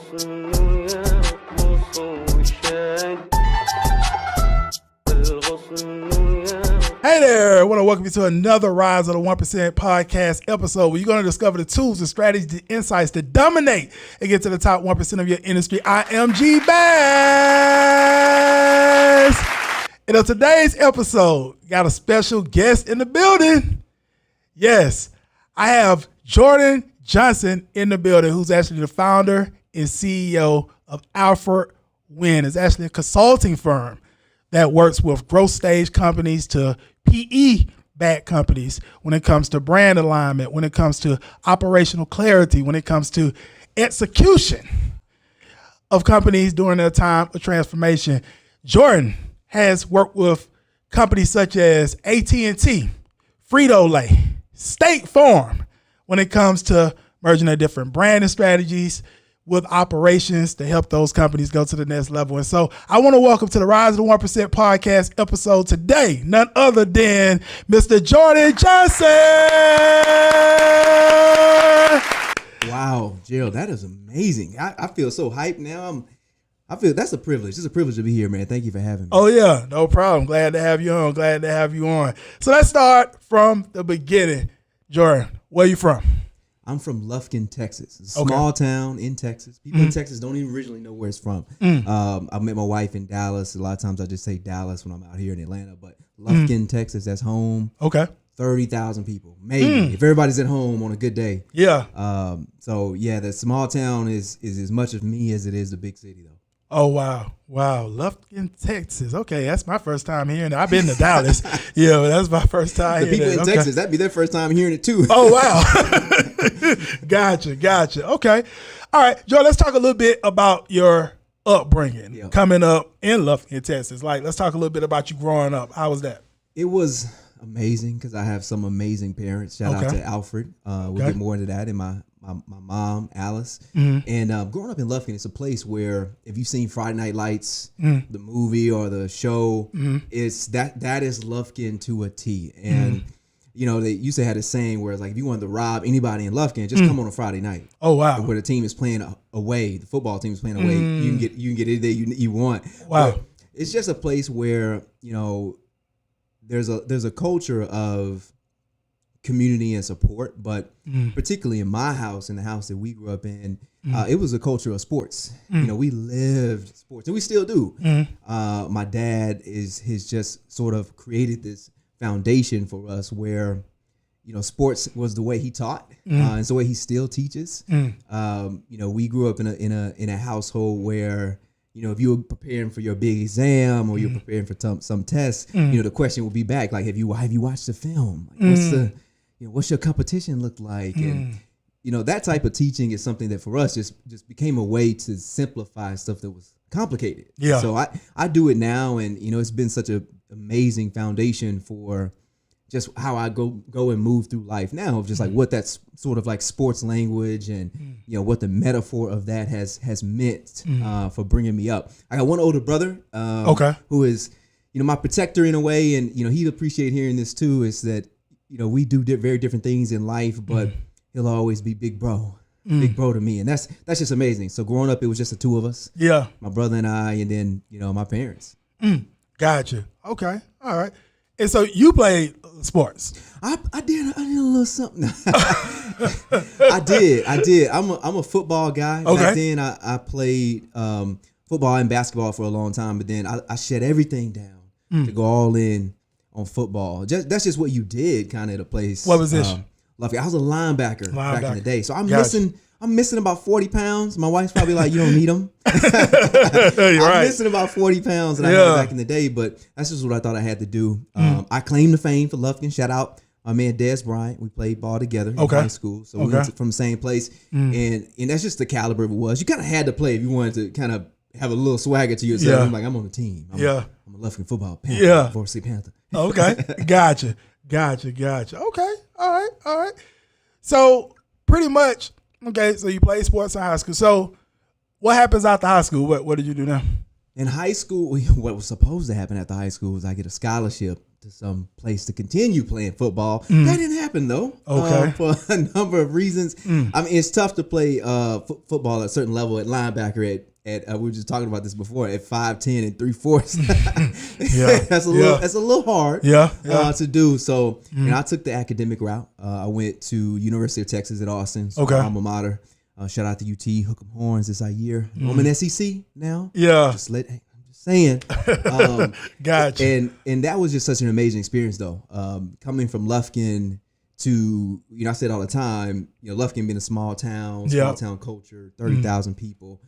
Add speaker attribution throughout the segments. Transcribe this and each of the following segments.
Speaker 1: الغصن ويا بوصو الشاد الغصن ويا.
Speaker 2: Hey there, I want to welcome you to another Rise of the 1% podcast episode where you're going to discover the tools and strategies and insights to dominate and get to the top 1% of your industry. I am G Bass. And on today's episode, got a special guest in the building. Yes, I have Jordan Johnson in the building, who's actually the founder and CEO of Alfred Win. It's actually a consulting firm that works with growth stage companies to PE-backed companies when it comes to brand alignment, when it comes to operational clarity, when it comes to execution of companies during their time of transformation. Jordan has worked with companies such as AT&T, Frito-Lay, State Farm, when it comes to merging their different branding strategies with operations to help those companies go to the next level. And so I want to welcome to the Rise of the 1% podcast episode today, none other than Mr. Jordan Johnson.
Speaker 3: Wow, Gerald, that is amazing. I feel so hyped now. I feel that's a privilege. It's a privilege to be here, man. Thank you for having me.
Speaker 2: Oh, yeah, no problem. Glad to have you on. Glad to have you on. So let's start from the beginning. Jordan, where you from?
Speaker 3: I'm from Lufkin, Texas. It's a small town in Texas. People in Texas don't even originally know where it's from. I met my wife in Dallas. A lot of times I just say Dallas when I'm out here in Atlanta. But Lufkin, Texas, that's home.
Speaker 2: Okay.
Speaker 3: 30,000 people, maybe, if everybody's at home on a good day.
Speaker 2: Yeah.
Speaker 3: So, yeah, the small town is as much of me as it is the big city, though.
Speaker 2: Oh, wow. Wow. Lufkin, Texas. Okay, that's my first time hearing it. I've been to Dallas. Yeah, but that's my first time
Speaker 3: hearing it. The people in Texas, that'd be their first time hearing it, too.
Speaker 2: Oh, wow. Gotcha. Okay. All right, Joe, let's talk a little bit about your upbringing coming up in Lufkin, Texas. Like, let's talk a little bit about you growing up. How was that?
Speaker 3: It was amazing because I have some amazing parents. Shout out to Alfred. We'll get more into that. And my mom, Alice. And growing up in Lufkin, it's a place where if you've seen Friday Night Lights, the movie or the show, it's that is Lufkin to a T. And you know, they used to have a saying where it's like, if you wanted to rob anybody in Lufkin, just come on a Friday night. Oh wow! Where the team is playing away, the football team is playing away. You can get anything you want.
Speaker 2: Wow!
Speaker 3: But it's just a place where, you know, there's a culture of community and support, but particularly in my house, in the house that we grew up in, it was a culture of sports. You know, we lived sports, and we still do. My dad has just sort of created this foundation for us where, you know, sports was the way he taught, and it's the way he still teaches. You know, we grew up in a household where, you know, if you were preparing for your big exam or you're preparing for some test, you know, the question will be back like, have you watched the film? Like, what's your competition look like? And, you know, that type of teaching is something that for us just became a way to simplify stuff that was complicated. Yeah. So I do it now, and, you know, it's been such a amazing foundation for just how I go and move through life now, of just like what that's sort of like sports language and, you know, what the metaphor of that has meant for bringing me up. I got one older brother who is, you know, my protector in a way, and, you know, he'd appreciate hearing this too, is that, you know, we do very different things in life, but he'll always be big bro to me. And that's just amazing. So growing up, it was just the two of us. Yeah. My brother and I, and then, you know, my parents.
Speaker 2: Gotcha. Okay. All right. And so you played sports.
Speaker 3: I did a little something. I did. I'm a football guy. Okay. Back then I played football and basketball for a long time, but then I shut everything down to go all in on football. That's just what you did kind of at a place.
Speaker 2: What position?
Speaker 3: Luffy. I was a linebacker back in the day. So I'm missing about 40 pounds. My wife's probably like, you don't need them. I'm missing about 40 pounds that I had back in the day, but that's just what I thought I had to do. I claim the fame for Lufkin. Shout out my man Des Bryant. We played ball together in high school. So we went from the same place. And that's just the caliber it was. You kind of had to play if you wanted to kind of have a little swagger to yourself. I'm like, I'm on the team. I'm a Lufkin football Panther, varsity Panther.
Speaker 2: Okay. Gotcha. Okay. All right. So pretty much, okay, so you played sports in high school. So what happens after high school? What did you do now?
Speaker 3: In high school, what was supposed to happen after high school was I get a scholarship to some place to continue playing football. That didn't happen though.
Speaker 2: Okay.
Speaker 3: For a number of reasons. I mean, it's tough to play football at a certain level at linebacker at we were just talking about this before at 5'10" and 3/4.
Speaker 2: Yeah.
Speaker 3: That's a little hard. To do. So I took the academic route. I went to University of Texas at Austin. So
Speaker 2: Okay.
Speaker 3: my alma mater. Shout out to UT, Hook 'em Horns this year. I'm in SEC now.
Speaker 2: Yeah.
Speaker 3: I'm just saying.
Speaker 2: Gotcha.
Speaker 3: And that was just such an amazing experience though. Coming from Lufkin to, I say it all the time, Lufkin being a small town culture, 30,000 people.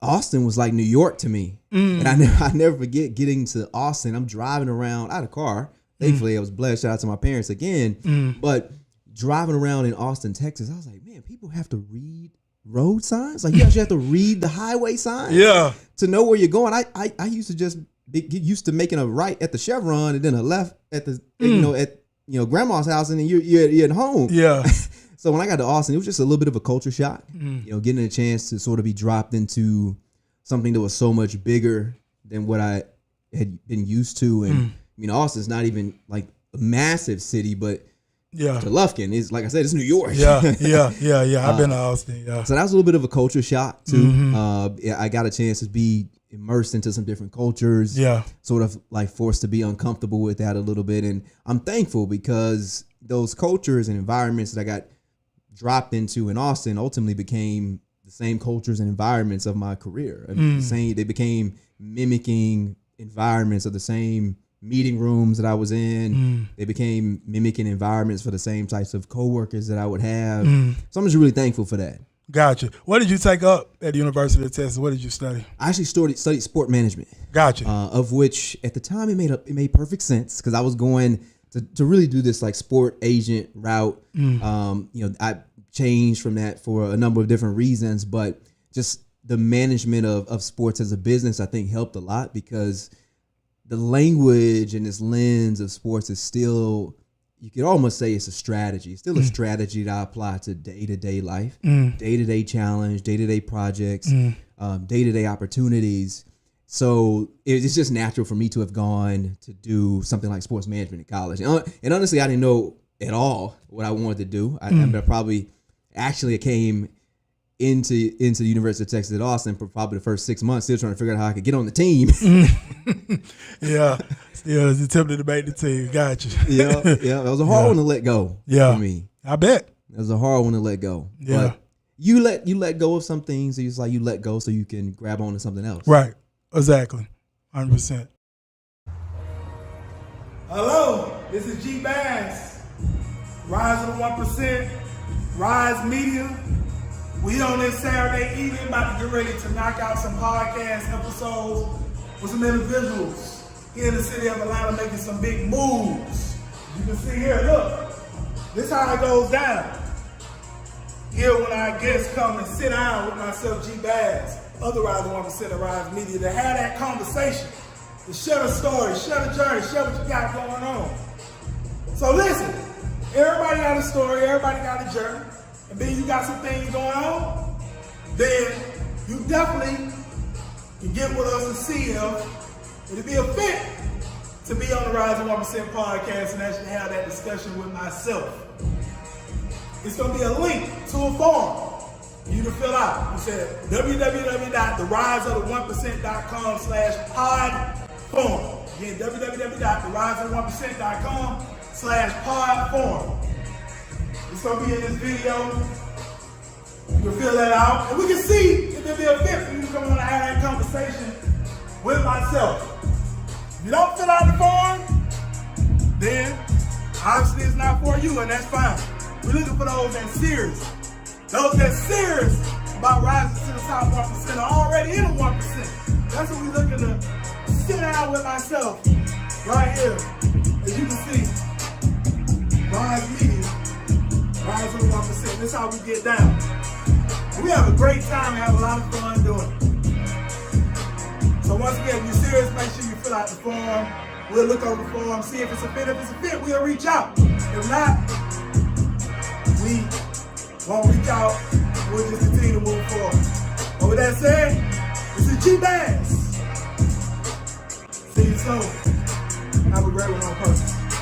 Speaker 3: Austin was like New York to me. And I never forget getting to Austin. I'm driving around. I had a car. Thankfully, I was blessed. Shout out to my parents again. But driving around in Austin, Texas, I was like, man, people have to read road signs. Like you actually have to read the highway signs.
Speaker 2: Yeah.
Speaker 3: To know where you're going. I used to just get used to making a right at the Chevron and then a left at the at grandma's house, and then you're at home.
Speaker 2: Yeah.
Speaker 3: So when I got to Austin, it was just a little bit of a culture shock. Getting a chance to sort of be dropped into something that was so much bigger than what I had been used to. And Austin's not even like a massive city, but to Lufkin is, like I said, it's New York.
Speaker 2: Yeah. I've been to Austin. Yeah.
Speaker 3: So that was a little bit of a culture shock too. I got a chance to be immersed into some different cultures. Yeah. Sort of like forced to be uncomfortable with that a little bit. And I'm thankful because those cultures and environments that I got dropped into in Austin ultimately became the same cultures and environments of my career. I mean, they became mimicking environments of the same meeting rooms that I was in. They became mimicking environments for the same types of coworkers that I would have. So I'm just really thankful for that.
Speaker 2: Gotcha. What did you take up at the University of Texas? What did you study?
Speaker 3: I actually studied sport management.
Speaker 2: Gotcha.
Speaker 3: Of which at the time it made perfect sense because I was going to really do this like sport agent route. I changed from that for a number of different reasons, but just the management of sports as a business, I think helped a lot because the language and this lens of sports is still, you could almost say it's a strategy. It's still a strategy that I apply to day-to-day life, day-to-day challenge, day-to-day projects, day-to-day opportunities. So it's just natural for me to have gone to do something like sports management in college. And honestly, I didn't know at all what I wanted to do. I probably actually came into the University of Texas at Austin for probably the first 6 months, still trying to figure out how I could get on the team.
Speaker 2: Yeah, it's attempting to make the team. Gotcha.
Speaker 3: Yeah. It was a hard one to let go. For me,
Speaker 2: I bet
Speaker 3: it was a hard one to let go.
Speaker 2: Yeah,
Speaker 3: but you let go of some things. It's like you let go so you can grab on to something else.
Speaker 2: Right. Exactly. 100%. Hello, this is G Bass, Rise of the 1%, Rise Media. We on this Saturday evening about to get ready to knock out some podcast episodes with some individuals here in the city of Atlanta making some big moves. You can see here, look, this is how it goes down. Here when our guests come and sit down with myself, G Bass, otherwise the 1% of Rise Media, to have that conversation, to share the story, share the journey, share what you got going on. So listen, everybody got a story, everybody got a journey. And then you got some things going on, then you definitely can get with us and see him. It'll be a fit to be on the Rise of 1% podcast and actually have that discussion with myself. It's going to be a link to a form for you to fill out. You said www.theriseof1%.com/pod-form. Again, www.theriseof1%.com/pod-form. It's going to be in this video. You can fill that out. And we can see if there'll be a fit for you to come on and have that conversation with myself. If you don't fill out the form, then obviously it's not for you, and that's fine. We're looking for those that's serious. Those that's serious about rising to the top 1% are already in the 1%. That's what we're looking to sit down with myself right here. As you can see, Rise Media. Rise of the 1%. This is how we get down. We have a great time and have a lot of fun doing it. So once again, if you're serious, make sure you fill out the form. We'll look over the form, see if it's a fit. If it's a fit, we'll reach out. If not, we won't reach out. We'll just continue to move forward. But with that said, this is G Bass. See you soon. Have a great one on purpose.